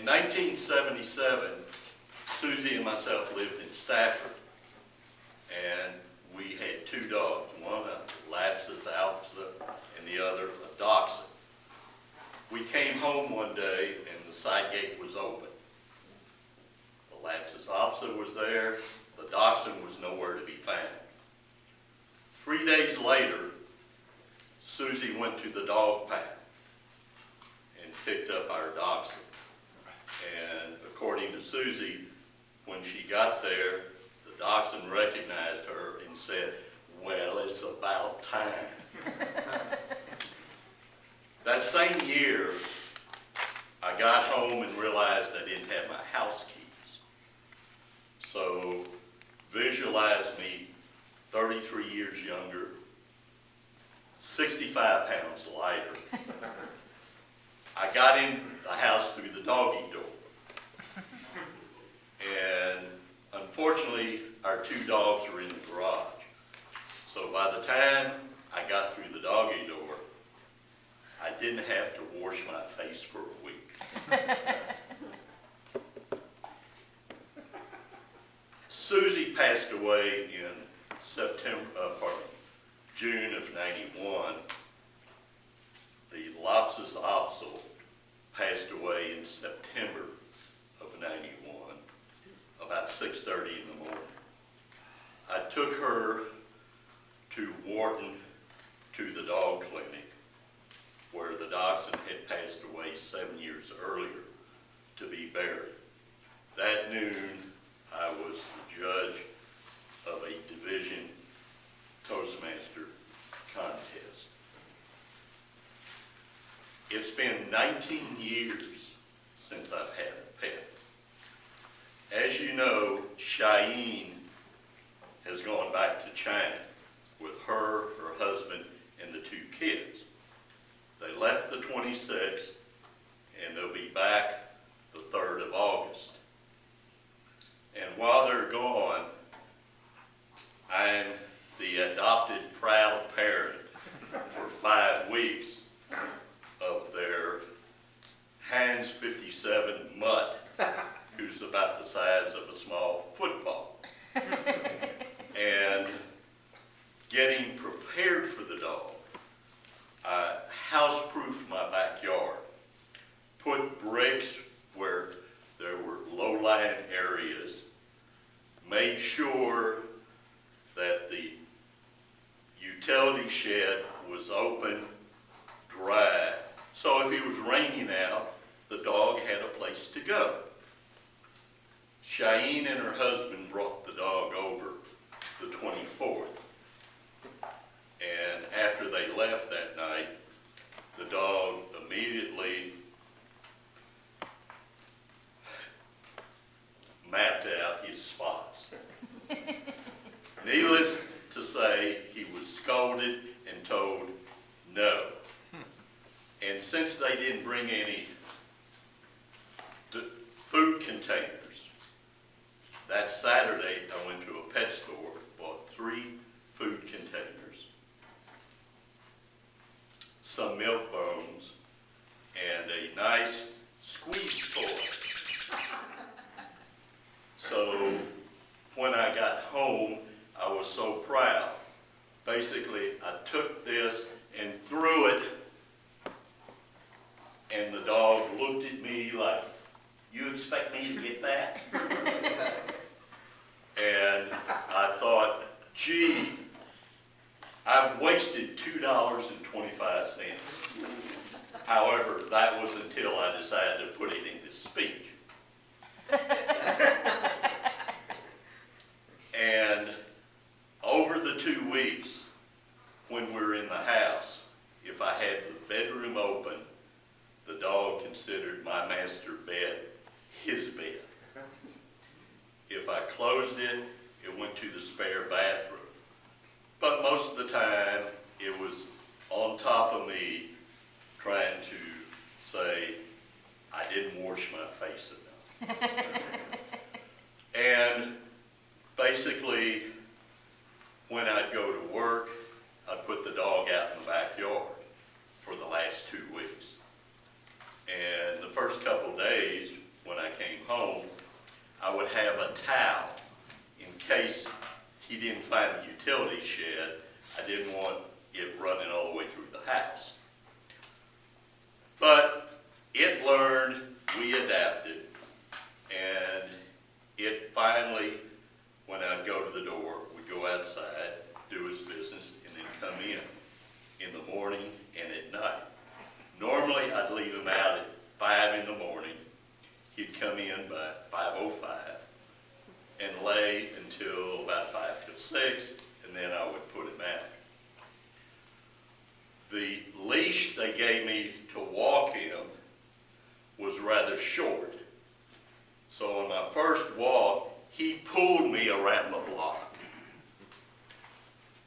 1977, Susie and myself lived in Stafford, and we had two dogs, one a Lapsus alpha and the other a Dachshund. We came home one day and the side gate was open. The Lapsus alpha was there, the Dachshund was nowhere to be found. 3 days later, Susie went to the dog pound and picked up our Dachshund. And according to Susie, when she got there, the Dachshund recognized her and said, "Well, it's about time." That same year, I got home and realized I didn't have my house keys. So visualize me 33 years younger, 65 pounds lighter. I got in the house through the doggy door. And unfortunately, our two dogs were in the garage. So by the time I got through the doggy door, I didn't have to wash my face for a week. Susie passed away in June of '91. The Lapsus Opsal passed away in September of '91, about 6:30 in the morning. I took her to Wharton to the dog clinic, where the Dachshund had passed away 7 years earlier to be buried. That noon, I was the judge of a division Toastmaster contest. It's been 19 years since I've had a pet. As you know, Cheyenne has gone back to China with her husband, and the two kids. They left the 26th, and they'll be back the 3rd of August. And while they're gone, I'm the adopted proud parent for 5 weeks of their Heinz 57 mutt, who's about the size of a small football. And getting prepared for the dog, I house-proofed my backyard, put bricks where there were low-lying areas, made sure that the utility shed was open, dry, so if it was raining out, the dog had a place to go. Cheyenne and her husband brought the dog over the 24th. And after they left that night, the dog immediately mapped out his spots. Needless to say, he was scolded and told no. And since they didn't bring any food containers, that Saturday I went to a pet store, bought 3 food containers, some milk bones, and a nice squeeze toy. So when I got home, I was so proud. Basically, I took this and threw it, and the dog looked at me like, "You expect me to get that?" And I thought, gee, I've wasted $2.25. However, that was until I decided to put it into speech. And over the 2 weeks, when we were in the house, if I had the bedroom open, the dog considered my master bed his bed. If I closed it, it went to the spare bathroom. But most of the time, it was on top of me, trying to say I didn't wash my face enough. And basically, when I'd go to work, I'd put the dog out in the backyard for the last 2 weeks. And the first couple days, case he didn't find a utility shed, I didn't want it running all the way through the house. But it learned, we adapted, and it finally, when I'd go to the door, would go outside, do his business, and then come in the morning and at night. Normally, I'd leave him out at 5 in the morning. He'd come in by 5:05 and lay until about 5 till 6, and then I would put him out. The leash they gave me to walk him was rather short. So on my first walk, he pulled me around the block.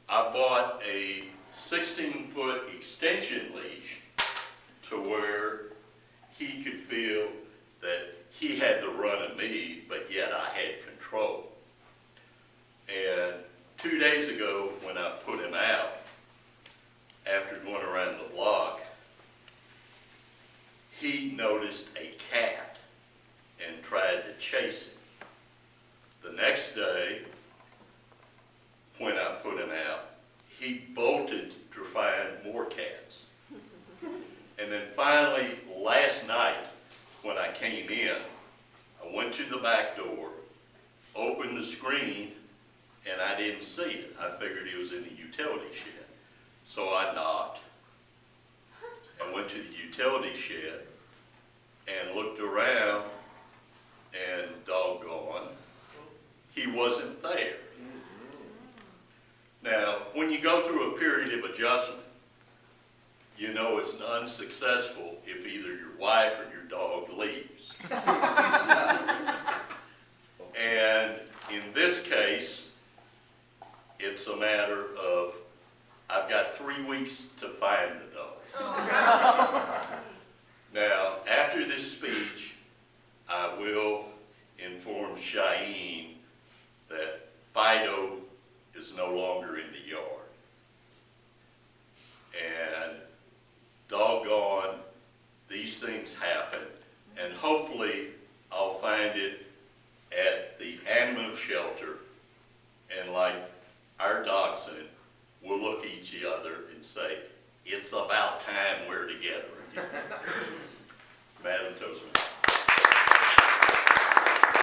I bought a 16-foot extension leash to where he could feel that he had the run of me, but yet I had control. And 2 days ago, when I put him out, after going around the block, he noticed a cat and tried to chase him. The next day, when I put him out, he bolted to find more cats. And then finally, last night, when I came in, I went to the back door, opened the screen, and I didn't see it. I figured he was in the utility shed. So I knocked and went to the utility shed and looked around, and doggone, he wasn't there. Now, when you go through a period of adjustment, you know it's unsuccessful if either your wife or your dog leaves. And in this case, it's a matter of, I've got 3 weeks to find the dog. Now, after this speech, I will inform Cheyenne that Fido is no longer in the yard. And doggone, these things happen, and hopefully I'll find it at the animal shelter, and like our dachshund, we'll look at each other and say, it's about time we're together.